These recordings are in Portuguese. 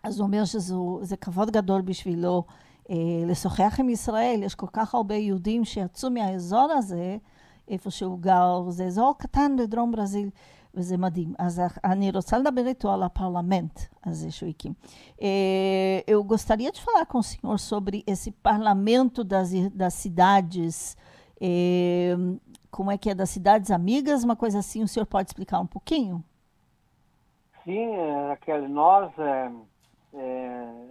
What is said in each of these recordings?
אז הוא אומר שזה כבוד גדול בשבילו לשוחח עם ישראל. יש כל כך הרבה יהודים שיצאו מהאזור הזה, איפה שהוא גר, זה אזור קטן בדרום ברזיל, וזה מדהים. אז אני רוצה לדבר איתו על הפרלמנט הזה שהוא הקים. Eu gostaria de falar com o senhor sobre esse parlamento das cidades, como é que é, das cidades amigas, uma coisa assim, o senhor pode explicar um pouquinho? Sim, Raquel, nós,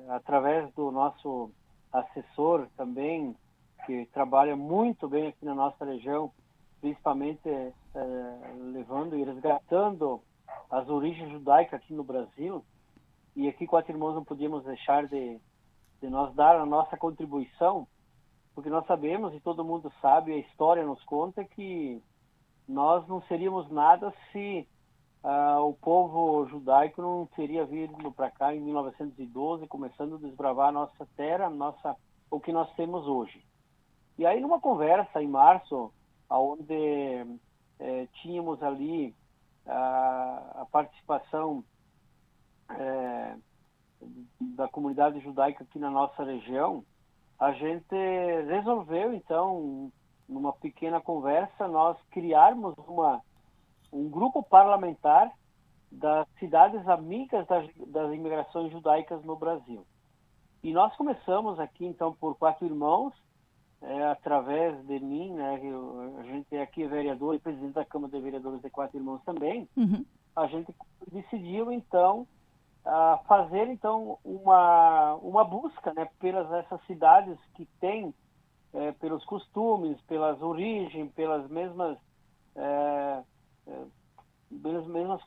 através do nosso assessor também, que trabalha muito bem aqui na nossa região, principalmente levando e resgatando as origens judaicas aqui no Brasil, e aqui Quatro Irmãos não podíamos deixar de nós dar a nossa contribuição, porque nós sabemos, e todo mundo sabe, a história nos conta que nós não seríamos nada se o povo judaico não teria vindo para cá em 1912, começando a desbravar a nossa terra, o que nós temos hoje. E aí, numa conversa em março, onde tínhamos ali a participação da comunidade judaica aqui na nossa região, a gente resolveu, então, numa pequena conversa, nós criarmos um grupo parlamentar das cidades amigas das imigrações judaicas no Brasil. E nós começamos aqui, então, por Quatro Irmãos, através de mim, né, a gente aqui é vereador e presidente da Câmara de Vereadores de Quatro Irmãos também, a gente decidiu, então, fazer, então, uma busca, né, pelas essas cidades que têm, pelos costumes, pelas origens, pelas mesmas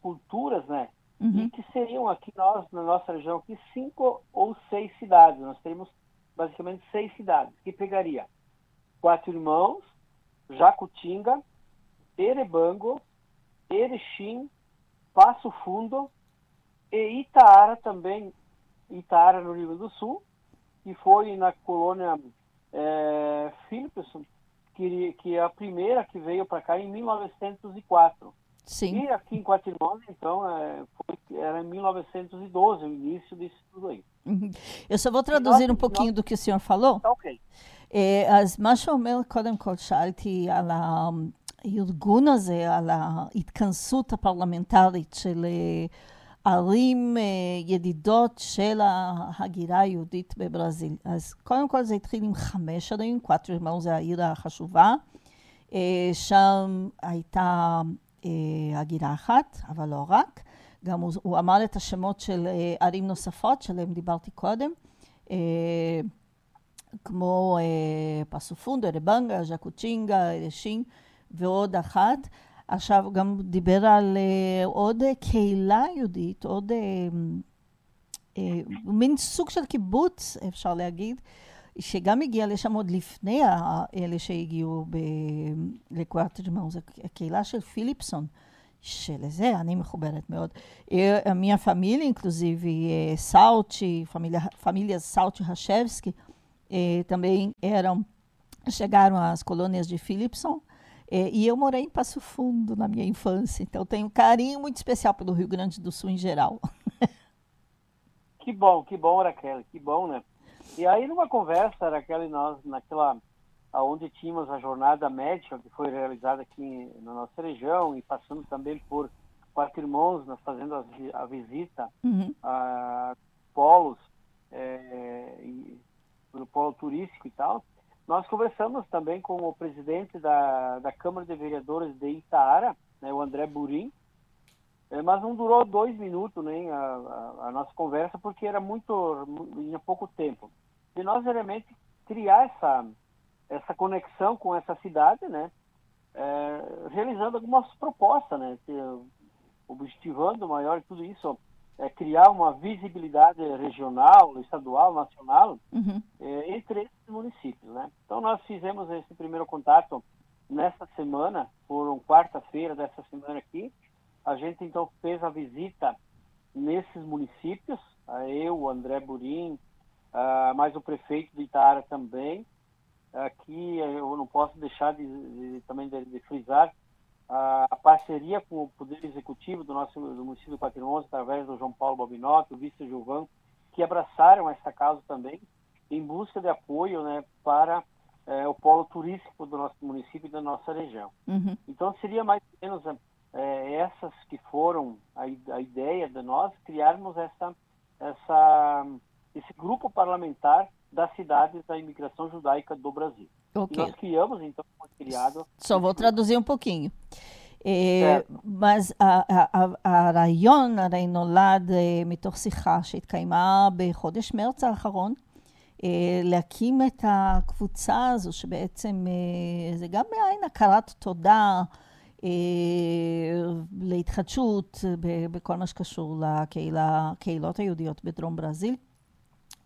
culturas, né? E que seriam aqui na nossa região, aqui 5 ou 6 cidades. Nós teríamos basicamente 6 cidades, que pegaria Quatro Irmãos, Jacutinga, Erebango, Erechim, Passo Fundo e Itaara também, Itaara no Rio Grande do Sul, que foi na colônia Philipson, que é a primeira que veio para cá em 1904. Sim. E aqui em Quatro Irmãos, então, era em 1912, o início disso tudo aí. Eu só vou traduzir um pouquinho do que o senhor falou. אוקיי. אז מה שאומר, קודם כל שאלתי על הארגון הזה, על ההתכנסות הפרלמנטרית של ערים ידידות של ההגירה היהודית בברזיל. אז קודם כל זה התחיל עם 5 ערים, Quatro Irmãos זה העיר החשובה. שם הייתה הגירה אחת, אבל לא רק. גם הוא אמר את השמות של ערים נוספות, שלהם דיברתי קודם, כמו פאסו פונדו, ארבנגה, ז'קוצ'ינגה, ארשין ועוד אחת. עכשיו גם דיבר על עוד קהילה יהודית, עוד מין סוג של קיבוץ, אפשר להגיד, שגם הגיע לשם עוד לפני אלה שהגיעו לקואטר אירמאוס, הקהילה של פיליפסון, שלזה אני מחוברת מאוד. minha família, inclusive, Sauti, família Sauti Hashevsky, também chegaram às colônias de Philipson, e eu morei em Passo Fundo na minha infância, então tenho um carinho muito especial pelo Rio Grande do Sul em geral. Que bom, Raquel, que bom, né? E aí, numa conversa, Raquel e nós, onde tínhamos a jornada médica, que foi realizada aqui na nossa região, e passando também por Quatro Irmãos, nós fazendo a visita a polos, no polo turístico e tal, nós conversamos também com o presidente da Câmara de Vereadores de Itaara, né, o André Burim, mas não durou 2 minutos nem a nossa conversa, porque era tinha pouco tempo. E nós realmente criar essa conexão com essa cidade, né, realizando algumas propostas, né, objetivando maior e tudo isso, criar uma visibilidade regional, estadual, nacional, entre esses municípios, né. Então nós fizemos esse primeiro contato nessa semana, por quarta-feira dessa semana aqui. A gente então fez a visita nesses municípios, eu, o André Burim, mais o prefeito de Itaara também. Aqui eu não posso deixar também de frisar a parceria com o Poder Executivo do município de Quatro Irmãos, através do João Paulo Bobinotto, o Vice Gilvan, que abraçaram essa causa também, em busca de apoio, né, para o polo turístico do nosso município e da nossa região. Uhum. Então, seria mais ou menos essas que foram a ideia de nós criarmos esse grupo parlamentar das cidades da imigração judaica do Brasil. Ok. E nós criamos, então, foi criado... Só vou traduzir um pouquinho. mas הרעיון הרי נולד מתוך שיחה שהתקיימה בחודש מרץ האחרון, להקים את הקבוצה הזו, שבעצם זה גם בעין הכרת תודה להתחדשות בכל מה שקשור לקהילות היהודיות בדרום ברזיל.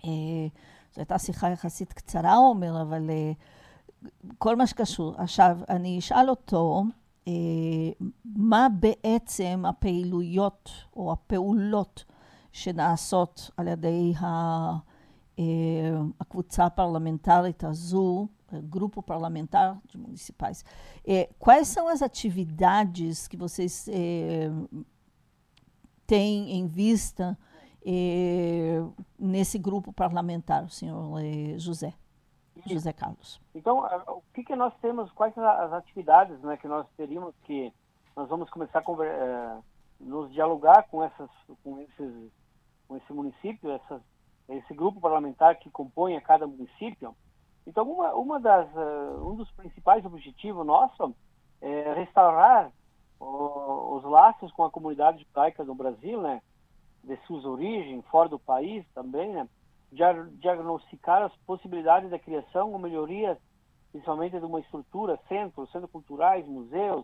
זו הייתה שיחה יחסית קצרה, אומר, אבל כל מה שקשור. עכשיו, אני אשאל אותו, מה בעצם הפעילויות או הפעולות שנעשות על ידי הקבוצה הפרלמנטרית הזו, grupo parlamentar de municipais. Quais são as atividades que vocês têm em vista nesse grupo parlamentar, senhor José Carlos? Então, o que nós temos, quais as atividades, né, que nós teríamos que, nós vamos começar a nos dialogar com esse município, esse grupo parlamentar que compõe a cada município. Então, um dos principais objetivos nossos é restaurar os laços com a comunidade judaica do Brasil, né, de suas origens, fora do país também, né, diagnosticar as possibilidades da criação ou melhoria, principalmente de uma estrutura, centros culturais, museus,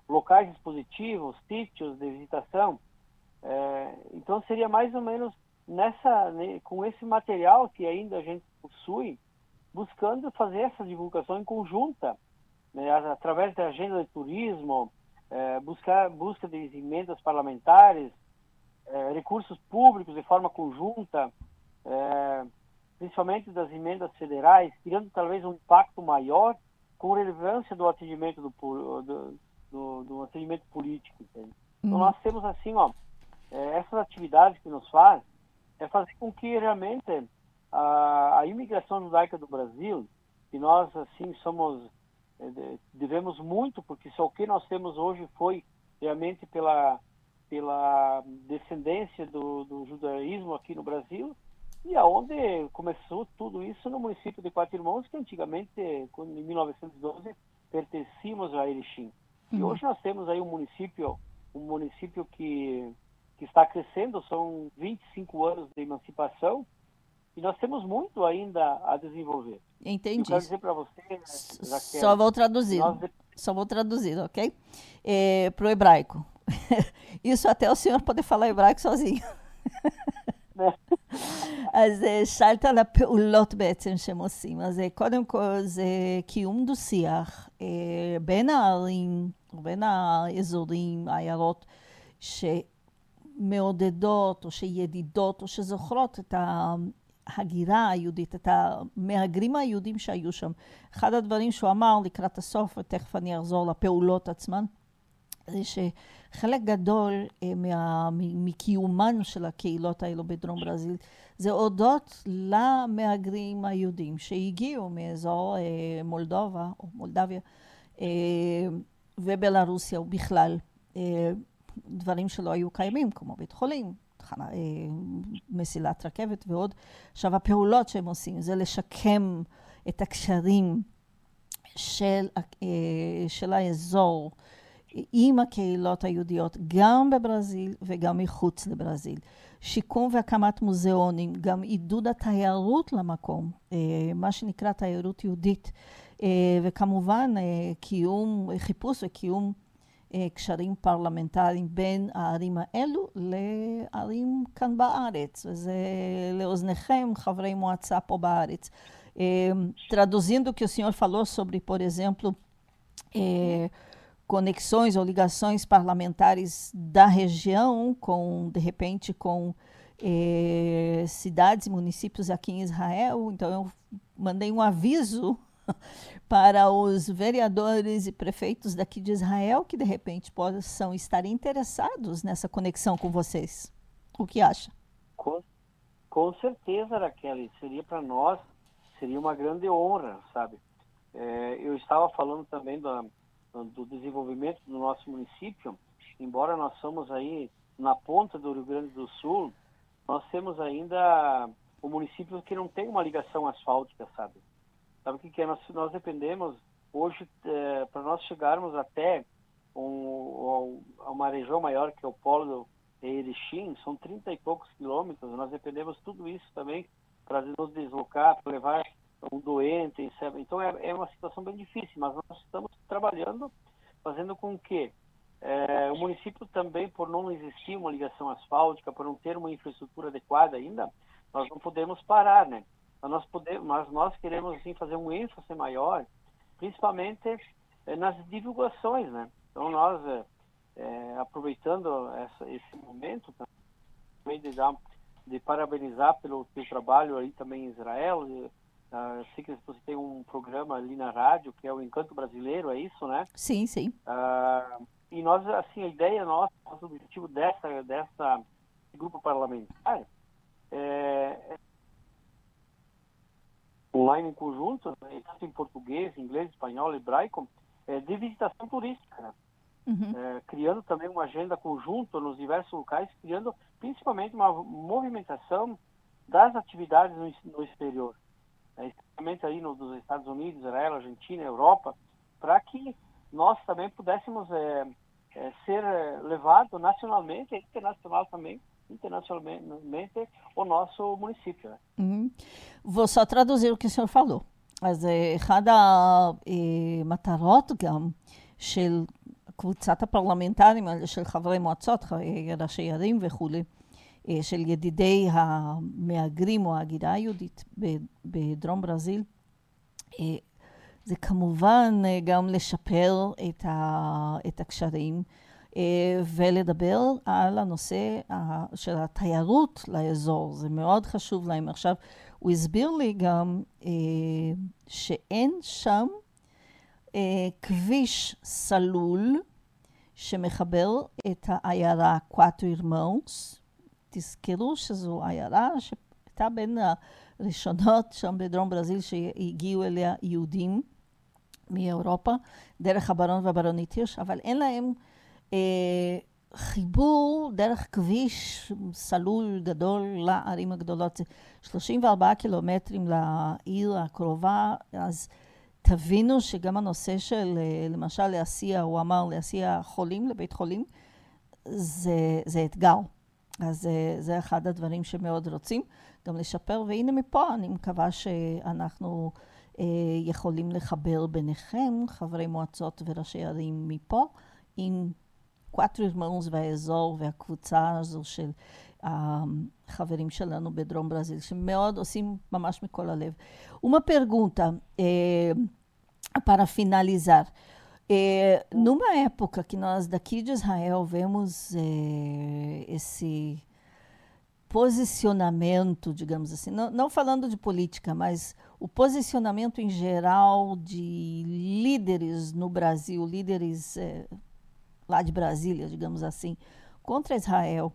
locais expositivos, sítios de visitação. Então, seria mais ou menos com esse material que ainda a gente possui, buscando fazer essa divulgação em conjunta, né, através da agenda de turismo, busca de emendas parlamentares, recursos públicos de forma conjunta, principalmente das emendas federais, criando talvez um impacto maior com relevância do atendimento do atendimento político. Entende? Então nós temos assim, essas atividades que nos faz é fazer com que realmente a imigração judaica do Brasil, que nós assim devemos muito, porque só o que nós temos hoje foi realmente pela descendência do judaísmo aqui no Brasil, e aonde começou tudo isso no município de Quatro Irmãos, que antigamente, em 1912, pertencíamos a Erechim. E hoje nós temos aí um município que está crescendo, são 25 anos de emancipação, e nós temos muito ainda a desenvolver. Entendi. Eu quero dizer para você, Raquel, Só vou traduzir, ok? Para o hebraico. Isso até o senhor poder falar hebraico sozinho. אז שאלת על הפעולות בעצם שהם עושים. אז קודם כל זה קיום דו-שיח בין הערים ובין האזורים, העיירות, שמעודדות או שידידות או שזוכרות את ההגירה היהודית, את המהגרים היהודים שהיו שם. אחד הדברים שהוא אמר לקראת הסוף, ותכף אני אחזור לפעולות עצמן, זה שחלק גדול מקיומן של הקהילות האלו בדרום ברזיל, זה הודות למהגרים היהודים שהגיעו מאזור מולדובה או מולדביה ובלרוסיה ובכלל, דברים שלא היו קיימים, כמו בית חולים, מסילת רכבת ועוד. עכשיו, הפעולות שהם עושים זה לשקם את הקשרים של האזור עם הקהילות היהודיות, גם בברזיל וגם מחוץ לברזיל. שיקום והקמת מוזיאונים, גם עידוד התיירות למקום, מה שנקרא תיירות יהודית, וכמובן חיפוש וקיום קשרים פרלמנטריים בין הערים האלו לערים כאן בארץ, וזה לאוזניכם, חברי מועצה פה בארץ. Traduzindo o que o senhor falou sobre, por exemplo, conexões ou ligações parlamentares da região, de repente, com cidades e municípios aqui em Israel. Então, eu mandei um aviso para os vereadores e prefeitos daqui de Israel que, de repente, possam estar interessados nessa conexão com vocês. O que acha? Com certeza, Raquel, seria para nós, seria uma grande honra, sabe? Eu estava falando também do desenvolvimento do nosso município, embora nós somos aí na ponta do Rio Grande do Sul, nós temos ainda um município que não tem uma ligação asfáltica, sabe? Sabe o que é? Nós dependemos, hoje, para nós chegarmos até uma região maior, que é o Polo de Erechim, são 30 e poucos quilômetros, nós dependemos tudo isso também para nos deslocar, para levar um doente, sabe? Então é uma situação bem difícil, mas nós estamos trabalhando, fazendo com que o município também, por não existir uma ligação asfáltica, por não ter uma infraestrutura adequada ainda, nós não podemos parar, né? Mas nós queremos, assim, fazer um ênfase maior, principalmente nas divulgações, né? Então, nós, aproveitando esse momento, também de parabenizar pelo teu trabalho aí também em Israel. Sei que você tem um programa ali na rádio, que é o Encanto Brasileiro, é isso, né? Sim, sim. E nós, assim, a ideia nossa, o objetivo dessa grupo parlamentar online em conjunto, né, tanto em português, inglês, espanhol, hebraico, de visitação turística, né? Criando também uma agenda conjunta nos diversos locais, criando principalmente uma movimentação das atividades no exterior, especialmente aí nos Estados Unidos, Israel, Argentina, Europa, para que nós também pudéssemos ser levado nacionalmente e internacionalmente o nosso município. vou só traduzir o que o senhor falou. אז אחד המטרות גם של קבוצת הפרלמנטרים האלה, של חברי מועצות, ראשי ערים וכולי, של ידידי המהגרים או ההגירה היהודית בדרום ברזיל, זה כמובן גם לשפר את הקשרים ולדבר על הנושא של התיירות לאזור. זה מאוד חשוב להם. עכשיו, הוא הסביר לי גם שאין שם כביש סלול שמחבר את העיירה קואטו אירמאוס. תזכרו שזו עיירה שהייתה בין הראשונות שם בדרום ברזיל שהגיעו אליה יהודים מאירופה, דרך הברון והברונית הירש, אבל אין להם חיבור דרך כביש סלול גדול לערים הגדולות. זה 34 קילומטרים לעיר הקרובה, אז תבינו שגם הנושא של, למשל, להסיע, הוא אמר, להסיע חולים לבית חולים, זה אתגר. אז זה אחד הדברים שמאוד רוצים, גם לשפר, והנה מפה אני מקווה שאנחנו יכולים לחבר ביניכם, חברי מועצות וראשי ערים מפה, עם קואטו אירמאוס והאזור והקבוצה הזו של החברים שלנו בדרום ברזיל, שמאוד עושים ממש מכל הלב. Uma pergunta para finalizar. Numa época que nós daqui de Israel vemos esse posicionamento, digamos assim, não falando de política, mas o posicionamento em geral de líderes no Brasil, líderes lá de Brasília, digamos assim, contra Israel,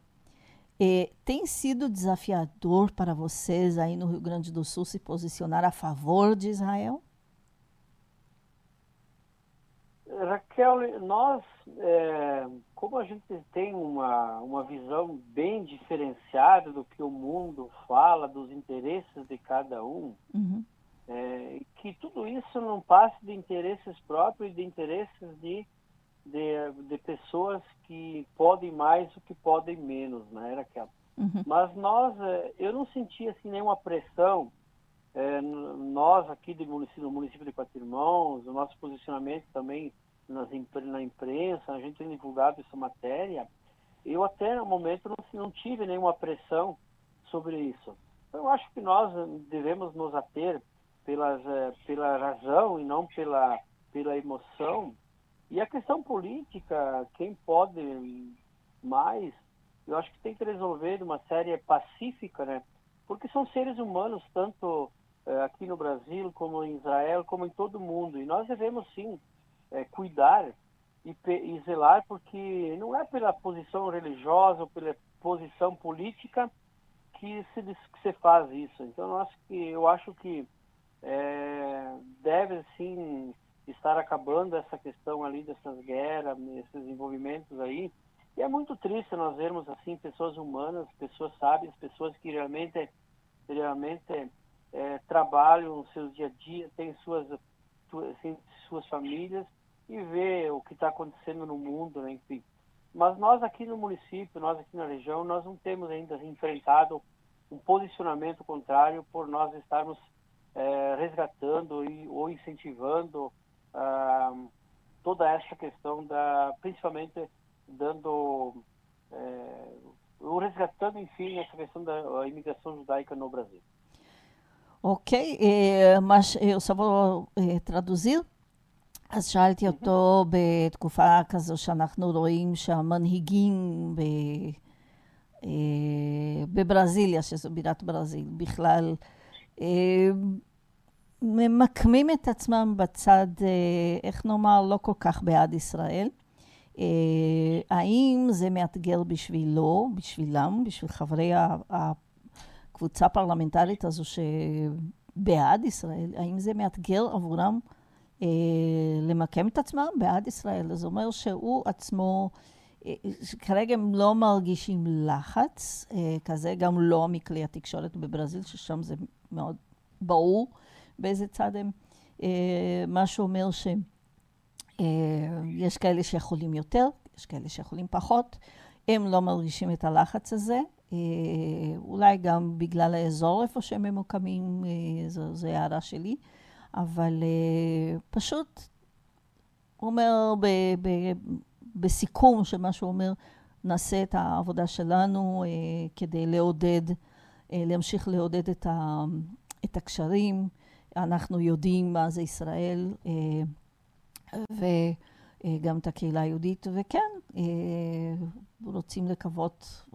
tem sido desafiador para vocês aí no Rio Grande do Sul se posicionar a favor de Israel? Raquel, nós, como a gente tem uma visão bem diferenciada do que o mundo fala, dos interesses de cada um, que tudo isso não passe de interesses próprios, de interesses de pessoas que podem mais do que podem menos, né, Raquel? Mas eu não senti assim nenhuma pressão. Nós aqui no município de Quatro Irmãos, o nosso posicionamento também na imprensa, a gente tem divulgado essa matéria. Eu até no momento não tive nenhuma pressão sobre isso. Eu acho que nós devemos nos ater pela razão e não pela emoção. E a questão política, quem pode mais, eu acho que tem que resolver de uma série pacífica, né? Porque são seres humanos, tanto aqui no Brasil, como em Israel, como em todo mundo. E nós devemos, sim, cuidar e zelar, porque não é pela posição religiosa ou pela posição política que se faz isso. Então, eu acho que deve, sim, estar acabando essa questão ali dessas guerras, esses envolvimentos aí. E é muito triste nós vermos, assim, pessoas humanas, pessoas sábias, pessoas que realmente trabalham no seu dia a dia, têm suas famílias, e ver o que está acontecendo no mundo, né, enfim. Mas nós aqui no município, nós aqui na região, nós não temos ainda enfrentado um posicionamento contrário por nós estarmos resgatando ou incentivando toda essa questão principalmente ou resgatando, enfim, essa questão da imigração judaica no Brasil. אוקיי, mas eu só vou traduzir. אז שאלתי אותו בתקופה כזו שאנחנו רואים שהמנהיגים בברזיליה, שזו בירת ברזיל, בכלל ממקמים את עצמם בצד, איך נאמר, לא כל כך בעד ישראל. האם זה מאתגר בשבילם, בשביל חברי הקבוצה הפרלמנטרית הזו שבעד ישראל, האם זה מאתגר עבורם למקם את עצמם בעד ישראל? זה אומר שהוא עצמו, כרגע הם לא מרגישים לחץ, כזה גם לא מכלי התקשורת בברזיל, ששם זה מאוד ברור באיזה צד הם. מה שאומר שיש כאלה שיכולים יותר, יש כאלה שיכולים פחות, הם לא מרגישים את הלחץ הזה, אולי גם בגלל האזור איפה שהם ממוקמים, זו הערה שלי, אבל פשוט הוא אומר בסיכום שמה שהוא אומר, נעשה את העבודה שלנו כדי להמשיך לעודד את הקשרים. אנחנו יודעים מה זה ישראל וגם את הקהילה היהודית, וכן, רוצים לקוות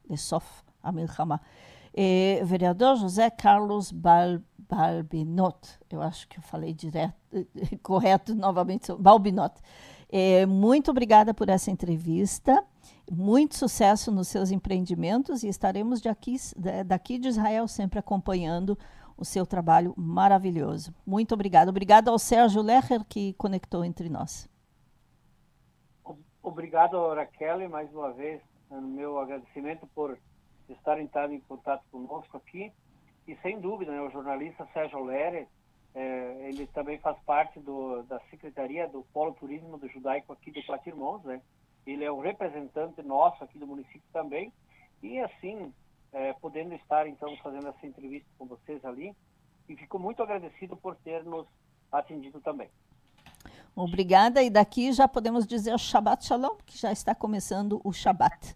לסוף המלחמה. Vereador José Carlos Balbinot, eu acho que eu falei correto novamente, Balbinot. Muito obrigada por essa entrevista, muito sucesso nos seus empreendimentos e estaremos daqui de Israel sempre acompanhando o seu trabalho maravilhoso. Muito obrigada. Obrigada ao Sérgio Lecher que conectou entre nós. Obrigado, Raquel, mais uma vez, meu agradecimento por estar entrado em contato conosco aqui. E, sem dúvida, né, o jornalista Sérgio Lecher, ele também faz parte da Secretaria do Polo Turismo do Judaico aqui de Quatro Irmãos, né? Ele é um representante nosso aqui do município também. E, assim, podendo estar, então, fazendo essa entrevista com vocês ali. E fico muito agradecido por ter nos atendido também. Obrigada. E daqui já podemos dizer Shabbat Shalom, que já está começando o Shabbat.